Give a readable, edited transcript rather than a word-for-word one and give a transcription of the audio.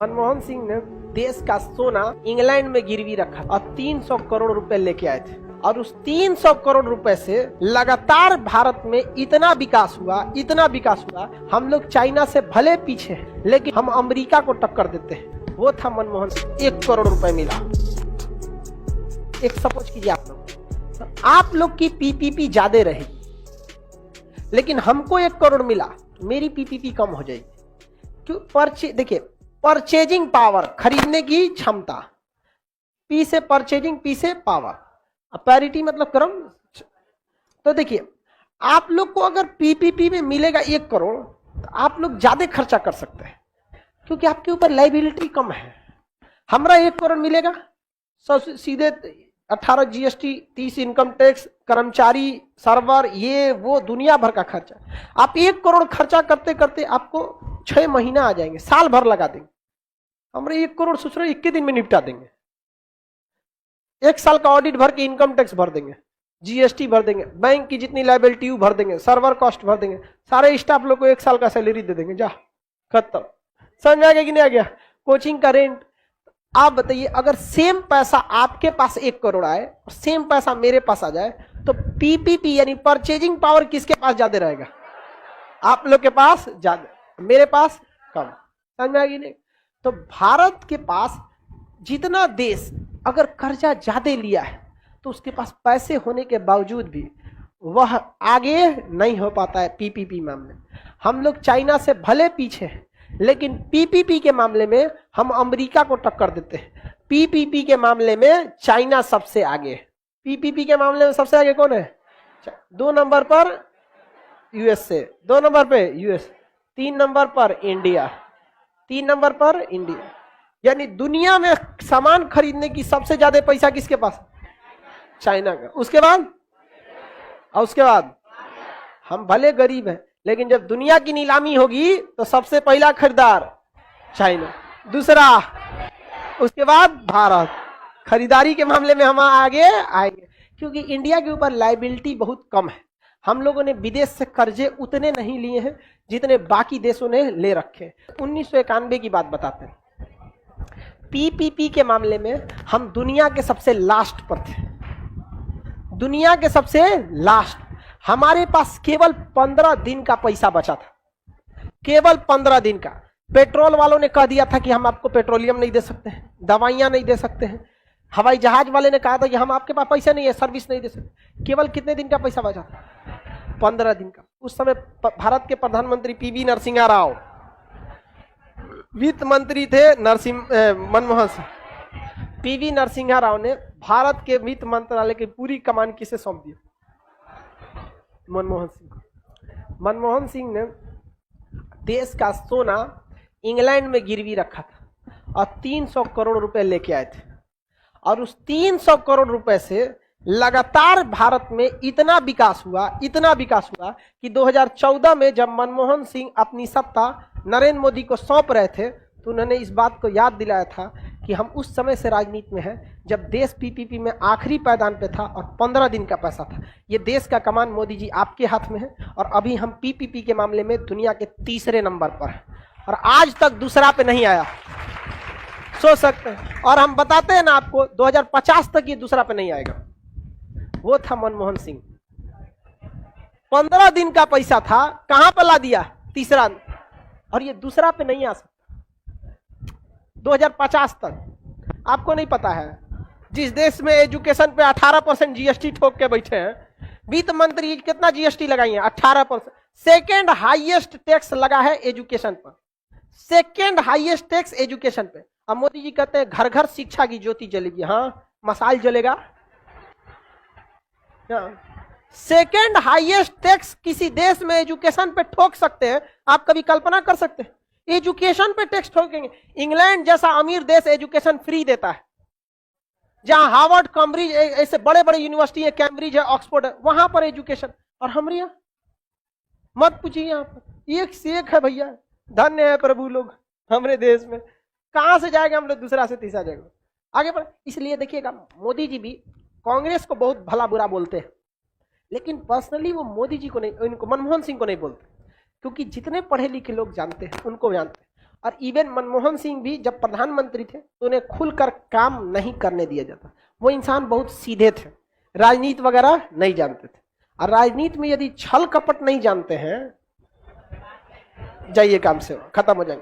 मनमोहन सिंह ने देश का सोना इंग्लैंड में गिरवी रखा और 300 करोड़ रुपए लेके आए थे और उस 300 करोड़ रुपए से लगातार भारत में इतना विकास हुआ। हम लोग चाइना से भले पीछे हैं, लेकिन हम अमेरिका को टक्कर देते हैं। वो था मनमोहन सिंह। 1 करोड़ रुपए मिला। एक सपोज कीजिए आप लोग की पीपीपी ज्यादा रहेगी, लेकिन हमको 1 करोड़ मिला, मेरी पीपीपी कम हो जाएगी। क्यों? देखिए, परचेजिंग पावर, खरीदने की क्षमता, पी से परचेजिंग, पी से पावर, पैरिटी मतलब क्रम। तो देखिए, आप लोग को अगर पीपीपी में मिलेगा 1 करोड़, तो आप लोग ज्यादा खर्चा कर सकते हैं, क्योंकि आपके ऊपर लाइबिलिटी कम है। हमारा 1 करोड़ मिलेगा, सीधे 18 जीएसटी, 30 इनकम टैक्स, कर्मचारी, सर्वर, ये वो दुनिया भर का खर्चा। आप 1 करोड़ खर्चा करते करते आपको 6 महीना आ जाएंगे, साल भर लगा देंगे। हमारे 1 करोड़ सोच रहे 21 दिन में निपटा देंगे। 1 साल का ऑडिट भर के इनकम टैक्स भर देंगे, जीएसटी भर देंगे, बैंक की जितनी लायबिलिटी भर देंगे, सर्वर कॉस्ट भर देंगे, सारे स्टाफ लोग को 1 साल का सैलरी दे देंगे। जा खत्म। समझ आ गया कि नहीं आ गया? कोचिंग का रेंट। आप बताइए, अगर सेम पैसा आपके पास 1 करोड़ आए और सेम पैसा मेरे पास आ जाए, तो पीपीपी यानी परचेजिंग पावर किसके पास ज्यादा रहेगा? आप लोग के पास ज्यादा, मेरे पास कम। समझ में आएगी नहीं? तो भारत के पास जितना देश अगर कर्जा ज्यादा लिया है, तो उसके पास पैसे होने के बावजूद भी वह आगे नहीं हो पाता है पीपीपी मामले में। हम लोग चाइना से भले पीछे हैं, लेकिन पीपीपी के मामले में हम अमेरिका को टक्कर देते हैं। पीपीपी के मामले में चाइना सबसे आगे है। पीपीपी के मामले में सबसे आगे कौन है? 2 नंबर पर यूएसए, 2 नंबर पे यूएस, 3 नंबर पर इंडिया, 3 नंबर पर इंडिया। यानी दुनिया में सामान खरीदने की सबसे ज्यादा पैसा किसके पास? चाइना का। उसके बाद हम भले गरीब हैं, लेकिन जब दुनिया की नीलामी होगी तो सबसे पहला खरीदार चाइना, दूसरा, उसके बाद भारत। खरीदारी के मामले में हम आगे आएंगे, क्योंकि इंडिया के ऊपर लायबिलिटी बहुत कम है। हम लोगों ने विदेश से कर्जे उतने नहीं लिए हैं जितने बाकी देशों ने ले रखे। 1991 की बात बताते हैं। पीपीपी के मामले में हम दुनिया के सबसे लास्ट पर थे, दुनिया के सबसे लास्ट। हमारे पास केवल 15 दिन का पैसा बचा था, केवल 15 दिन का। पेट्रोल वालों ने कह दिया था कि हम आपको पेट्रोलियम नहीं दे सकते हैं, दवाइयां नहीं दे सकते हैं। हवाई जहाज वाले ने कहा था कि हम आपके पास पैसा नहीं है, सर्विस नहीं दे सकते। केवल कितने दिन का पैसा बचा था? 15 दिन का। उस समय भारत के प्रधानमंत्री पीवी नरसिम्हा राव, वित्त मंत्री थे मनमोहन सिंह। पीवी नरसिम्हा राव ने भारत के वित्त मंत्रालय की पूरी कमान किसे सौंप दी? मनमोहन सिंह। मनमोहन सिंह ने देश का सोना इंग्लैंड में गिरवी रखा था और 300 करोड़ रुपए लेके आए थे और उस 300 करोड़ रुपए से लगातार भारत में इतना विकास हुआ कि 2014 में जब मनमोहन सिंह अपनी सत्ता नरेंद्र मोदी को सौंप रहे थे, तो उन्होंने इस बात को याद दिलाया था कि हम उस समय से राजनीति में हैं जब देश पीपीपी में आखिरी पायदान पे था और 15 दिन का पैसा था। ये देश का कमान मोदी जी आपके हाथ में है, और अभी हम पीपीपी के मामले में दुनिया के 3रे नंबर पर हैं और आज तक दूसरा पे नहीं आया। सोच सकते हैं। और हम बताते हैं ना आपको, 2050 तक ये दूसरा पे नहीं आएगा। वो था मनमोहन सिंह। 15 दिन का पैसा था, कहां पर ला दिया? 3रा, और ये दूसरा पे नहीं आ सकता 2050 तक। आपको नहीं पता है, जिस देश में एजुकेशन पे 18% जीएसटी ठोक के बैठे हैं, वित्त मंत्री कितना जीएसटी लगाई है? 18%। सेकेंड हाईएस्ट टैक्स लगा है एजुकेशन पर, सेकेंड हाईएस्ट टैक्स एजुकेशन पे। अब मोदी जी कहते हैं घर घर शिक्षा की ज्योति जलेगी। हाँ, मसाल जलेगा। सेकेंड हाईएस्ट टैक्स किसी देश में एजुकेशन पे ठोक सकते हैं? आप कभी कल्पना कर सकते हैं? एजुकेशन पे टैक्स ठोकेंगे। इंग्लैंड जैसा अमीर देश एजुकेशन फ्री देता है, जहां हार्वर्ड, कैम्ब्रिज, ऐसे बड़े बड़े यूनिवर्सिटी है, कैम्ब्रिज है, ऑक्सफोर्ड है, वहां पर एजुकेशन। और हमारे यहाँ मत पूछिए, यहाँ पर एक से एक है भैया। धन्य है प्रभु लोग हमारे देश में। कहां से जाएगा हम लोग दूसरा से तीसरा जगह आगे बढ़। इसलिए देखिएगा, मोदी जी भी कांग्रेस को बहुत भला बुरा बोलते हैं, लेकिन पर्सनली वो मोदी जी को नहीं, इनको मनमोहन सिंह को नहीं बोलते, क्योंकि जितने पढ़े लिखे लोग जानते हैं उनको जानते हैं। और इवन मनमोहन सिंह भी जब प्रधानमंत्री थे तो उन्हें खुलकर काम नहीं करने दिया जाता। वो इंसान बहुत सीधे थे, राजनीति वगैरह नहीं जानते थे। और राजनीति में यदि छल कपट नहीं जानते हैं, जाइए काम से, खत्म हो जाएंगे।